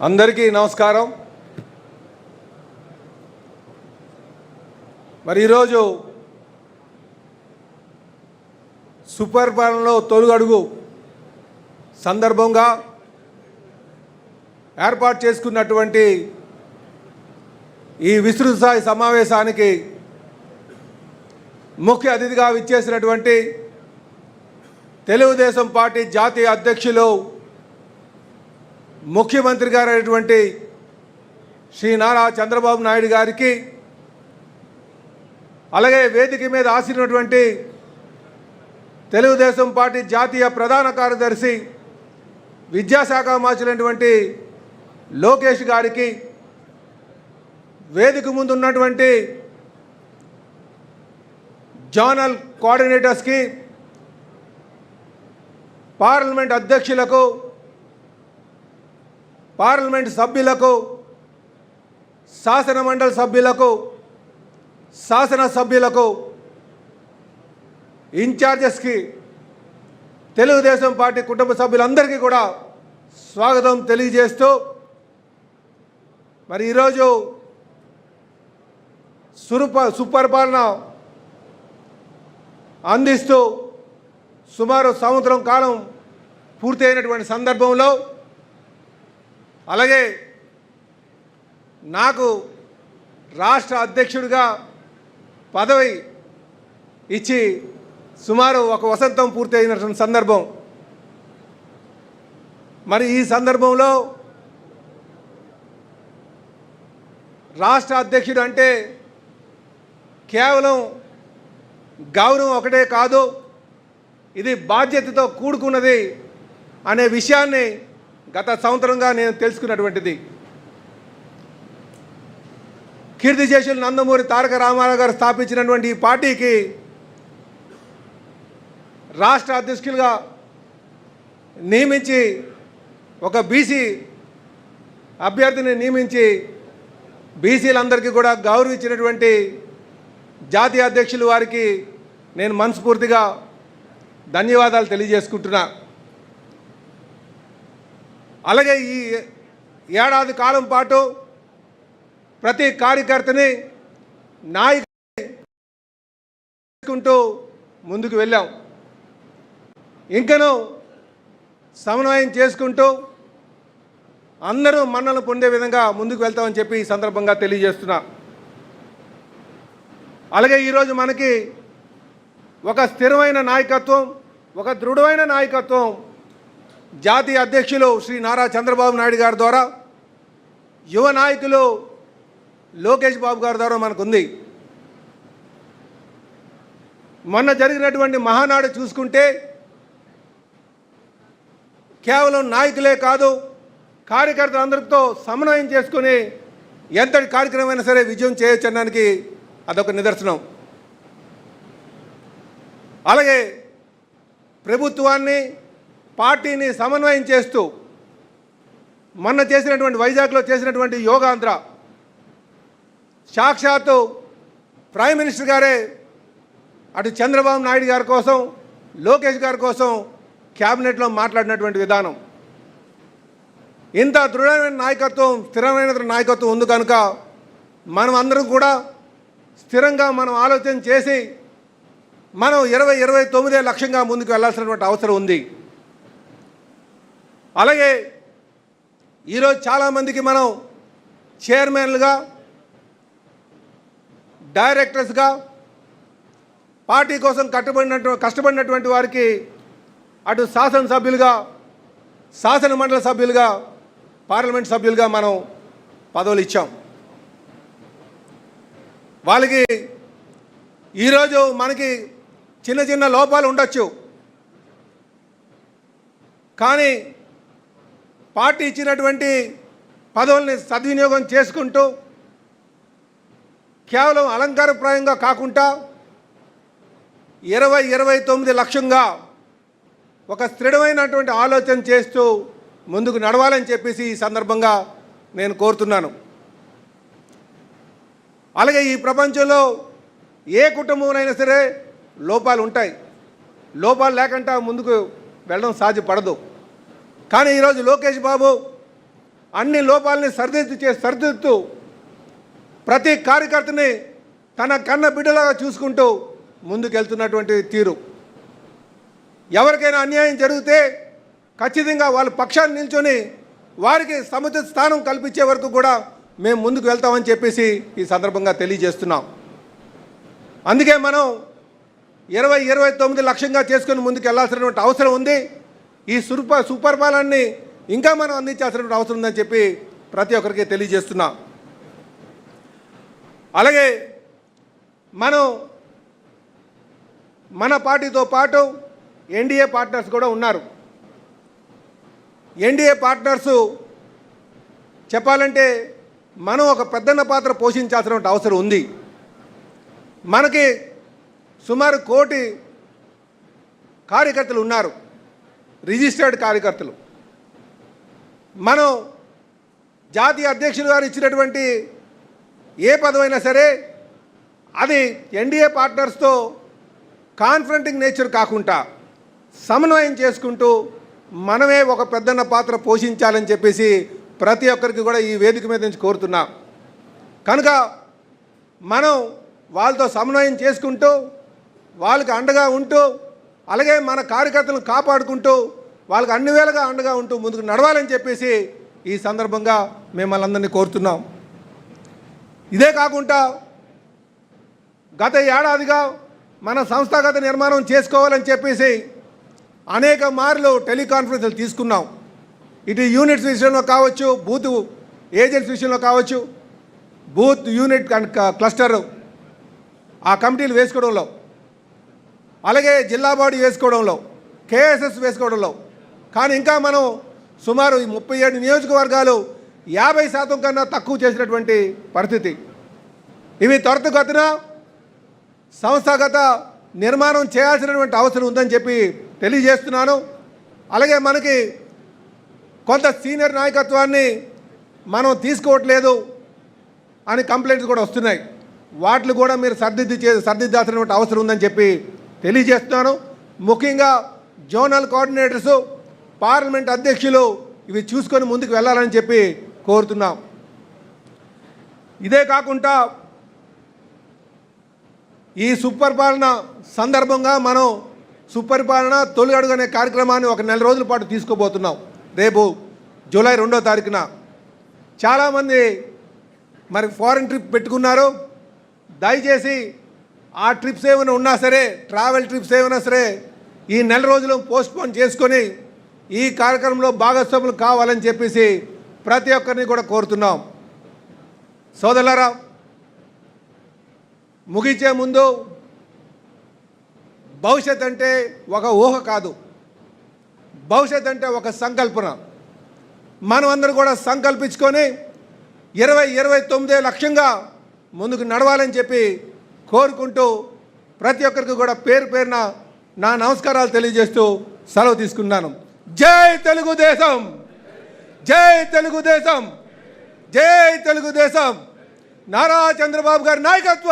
అందరికీ నమస్కారం. మరి ఈరోజు సుపరిపాలనలో తొలి అడుగు సందర్భంగా ఏర్పాటు చేసుకున్నటువంటి ఈ విస్తృత స్థాయి సమావేశానికి ముఖ్య అతిథిగా విచ్చేసినటువంటి తెలుగుదేశం పార్టీ జాతీయ అధ్యక్షులు ముఖ్యమంత్రి గారైనటువంటి శ్రీ నారా చంద్రబాబు నాయుడు గారికి, అలాగే వేదిక మీద ఆసీనున్నటువంటి తెలుగుదేశం పార్టీ జాతీయ ప్రధాన కార్యదర్శి విద్యాశాఖ మార్చినటువంటి లోకేష్ గారికి, వేదిక ముందు ఉన్నటువంటి జోనల్ కోఆర్డినేటర్స్కి, పార్లమెంట్ అధ్యక్షులకు, పార్లమెంట్ సభ్యులకు, శాసన మండలి సభ్యులకు, శాసన సభ్యులకు, ఇన్ఛార్జెస్కి, తెలుగుదేశం పార్టీ కుటుంబ సభ్యులందరికీ కూడా స్వాగతం తెలియజేస్తూ, మరి ఈరోజు సుపరిపాలన అందిస్తూ సుమారు సంవత్సరం కాలం పూర్తయినటువంటి సందర్భంలో, అలాగే నాకు రాష్ట్ర అధ్యక్షుడిగా పదవి ఇచ్చి సుమారు ఒక వసంతం పూర్తయినటువంటి సందర్భం. మరి ఈ సందర్భంలో రాష్ట్ర అధ్యక్షుడు అంటే కేవలం గౌరవం ఒకటే కాదు, ఇది బాధ్యతతో కూడుకున్నది అనే విషయాన్ని గత సంవత్సరంగా నేను తెలుసుకున్నటువంటిది. కీర్తిశేషులు నందమూరి తారక రామారావు గారు స్థాపించినటువంటి ఈ పార్టీకి రాష్ట్ర అధ్యక్షులుగా నియమించి, ఒక బీసీ అభ్యర్థిని నియమించి బీసీలందరికీ కూడా గౌరవించినటువంటి జాతీయ అధ్యక్షులు వారికి నేను మనస్ఫూర్తిగా ధన్యవాదాలు తెలియజేసుకుంటున్నా. అలాగే ఈ ఏడాది కాలం పాటు ప్రతి కార్యకర్తని నాయకుకుంటూ ముందుకు వెళ్ళాం. ఇంకనూ సమన్వయం చేసుకుంటూ అందరూ మన్నలు పొందే విధంగా ముందుకు వెళ్తామని చెప్పి ఈ సందర్భంగా తెలియజేస్తున్నా. అలాగే ఈరోజు మనకి ఒక స్థిరమైన నాయకత్వం, ఒక దృఢమైన నాయకత్వం జాతీయ అధ్యక్షులు శ్రీ నారా చంద్రబాబు నాయుడు గారి ద్వారా, యువ నాయకులు లోకేష్ బాబు గారి ద్వారా మనకుంది. మొన్న జరిగినటువంటి మహానాడు చూసుకుంటే కేవలం నాయకులే కాదు, కార్యకర్తలందరితో సమన్వయం చేసుకుని ఎంతటి కార్యక్రమమైనా సరే విజయం చేయొచ్చనడానికి అదొక నిదర్శనం. అలాగే ప్రభుత్వాన్ని, పార్టీని సమన్వయం చేస్తూ మొన్న చేసినటువంటి వైజాగ్లో చేసినటువంటి యోగాంధ్ర, సాక్షాత్తు ప్రైమ్ మినిస్టర్ గారే అటు చంద్రబాబు నాయుడు గారి కోసం, లోకేష్ గారి కోసం క్యాబినెట్లో మాట్లాడినటువంటి విధానం, ఇంత దృఢమైన నాయకత్వం, స్థిరమైన నాయకత్వం ఉంది కనుక మనం అందరం కూడా స్థిరంగా మనం ఆలోచన చేసి మనం 2029 లక్ష్యంగా ముందుకు వెళ్ళాల్సినటువంటి అవసరం ఉంది. అలాగే ఈరోజు చాలామందికి మనం చైర్మన్లుగా, డైరెక్టర్స్గా, పార్టీ కోసం కష్టపడినటువంటి వారికి అటు శాసనసభ్యులుగా, శాసన మండలి సభ్యులుగా, పార్లమెంట్ సభ్యులుగా మనం పదవులు ఇచ్చాం. వాళ్ళకి ఈరోజు మనకి చిన్న చిన్న లోపాలు ఉండొచ్చు, కానీ పార్టీ ఇచ్చినటువంటి పదవుల్ని సద్వినియోగం చేసుకుంటూ కేవలం అలంకారప్రాయంగా కాకుండా 2029 లక్ష్యంగా ఒక స్థిరమైనటువంటి ఆలోచన చేస్తూ ముందుకు నడవాలని చెప్పేసి ఈ సందర్భంగా నేను కోరుతున్నాను. అలాగే ఈ ప్రపంచంలో ఏ కుటుంబంలోనైనా సరే లోపాలు ఉంటాయి, లోపాలు లేకుండా ముందుకు వెళ్ళడం సాధ్యపడదు. కానీ ఈరోజు లోకేష్ బాబు అన్ని లోపాలని సరిదిద్దుతూ ప్రతి కార్యకర్తని తన కన్న బిడ్డలాగా చూసుకుంటూ ముందుకెళ్తున్నటువంటి తీరు. ఎవరికైనా అన్యాయం జరిగితే ఖచ్చితంగా వాళ్ళ పక్షాన్ని నిల్చొని వారికి సముచిత స్థానం కల్పించే వరకు కూడా మేము ముందుకు వెళ్తామని చెప్పేసి ఈ సందర్భంగా తెలియజేస్తున్నాం. అందుకే మనం 2029 లక్ష్యంగా చేసుకొని ముందుకు వెళ్ళాల్సినటువంటి అవసరం ఉంది. ఈ సుపరిపాలనని ఇంకా మనం అందించాల్సినటువంటి అవసరం ఉందని చెప్పి ప్రతి ఒక్కరికి తెలియజేస్తున్నాం. అలాగే మన పార్టీతో పాటు ఎన్డీఏ పార్ట్నర్స్ కూడా ఉన్నారు. ఎన్డీఏ పార్ట్నర్సు చెప్పాలంటే మనం ఒక పెద్దన్న పాత్ర పోషించాల్సిన అవసరం ఉంది. మనకి సుమారు 1 కోటి కార్యకర్తలు ఉన్నారు, రిజిస్టర్డ్ కార్యకర్తలు. మనం జాతీయ అధ్యక్షులు గారు ఇచ్చినటువంటి ఏ పదవైనా సరే అది ఎన్డీఏ పార్ట్నర్స్తో కాన్ఫరెంటింగ్ నేచర్ కాకుండా సమన్వయం చేసుకుంటూ మనమే ఒక పెద్దన్న పాత్ర పోషించాలని చెప్పేసి ప్రతి ఒక్కరికి కూడా ఈ వేదిక మీద నుంచి కోరుతున్నా. కనుక మనం వాళ్ళతో సమన్వయం చేసుకుంటూ వాళ్ళకి అండగా ఉంటూ అలాగే మన కార్యకర్తలను కాపాడుకుంటూ వాళ్ళకి అన్ని వేళగా అండగా ఉంటూ ముందుకు నడవాలని చెప్పేసి ఈ సందర్భంగా మిమ్మల్ని అందరినీ కోరుతున్నాం. ఇదే కాకుండా గత ఏడాదిగా మన సంస్థాగత నిర్మాణం చేసుకోవాలని చెప్పేసి అనేక మార్లు టెలికాన్ఫరెన్స్లు తీసుకున్నాం. ఇటు యూనిట్స్ విషయంలో కావచ్చు, బూత్ ఏజెంట్స్ విషయంలో కావచ్చు, బూత్ యూనిట్ అండ్ క్లస్టర్ ఆ కమిటీలు వేసుకోవడంలో, అలాగే జిల్లా బాడీ వేసుకోవడంలో, కేఎస్ఎస్ వేసుకోవడంలో. కానీ ఇంకా మనం సుమారు 37 నియోజకవర్గాలు 50% కన్నా తక్కువ చేసినటువంటి పరిస్థితి. ఇవి త్వరితగతిన సంస్థాగత నిర్మాణం చేయాల్సినటువంటి అవసరం ఉందని చెప్పి తెలియజేస్తున్నాను. అలాగే మనకి కొంత సీనియర్ నాయకత్వాన్ని మనం తీసుకోవట్లేదు అని కంప్లైంట్స్ కూడా వస్తున్నాయి. వాటిని కూడా మీరు సరిదిద్దాల్సినటువంటి అవసరం ఉందని చెప్పి తెలియజేస్తున్నాను. ముఖ్యంగా జోనల్ కోఆర్డినేటర్సు, పార్లమెంట్ అధ్యక్షులు ఇవి చూసుకొని ముందుకు వెళ్ళాలని చెప్పి కోరుతున్నాం. ఇదే కాకుండా ఈ సుపరిపాలన సందర్భంగా మనం సుపరిపాలన తొలి అడుగు అనే కార్యక్రమాన్ని ఒక 4 రోజుల పాటు తీసుకోబోతున్నాం. రేపు జూలై 2వ తారీఖున చాలామంది మరి ఫారెన్ ట్రిప్ పెట్టుకున్నారు. దయచేసి ఆ ట్రిప్స్ ఏమైనా ఉన్నా సరే, ట్రావెల్ ట్రిప్స్ ఏమైనా సరే ఈ 4 రోజులు పోస్ట్పోన్ చేసుకొని ఈ కార్యక్రమంలో భాగస్వాములు కావాలని చెప్పేసి ప్రతి ఒక్కరిని కూడా కోరుతున్నాం. సోదరులారా, ముగించే ముందు భవిష్యత్ అంటే ఒక ఊహ కాదు, భవిష్యత్ అంటే ఒక సంకల్పన. మనం అందరూ కూడా సంకల్పించుకొని 2029 లక్ష్యంగా ముందుకు నడవాలని చెప్పి కోరుకుంటూ ప్రతి ఒక్కరికి కూడా పేరు పేరున నా నమస్కారాలు తెలియజేస్తూ సెలవు తీసుకున్నాను. జై తెలుగుదేశం, జై తెలుగుదేశం, జై తెలుగుదేశం. నారా చంద్రబాబు గారి నాయకత్వం.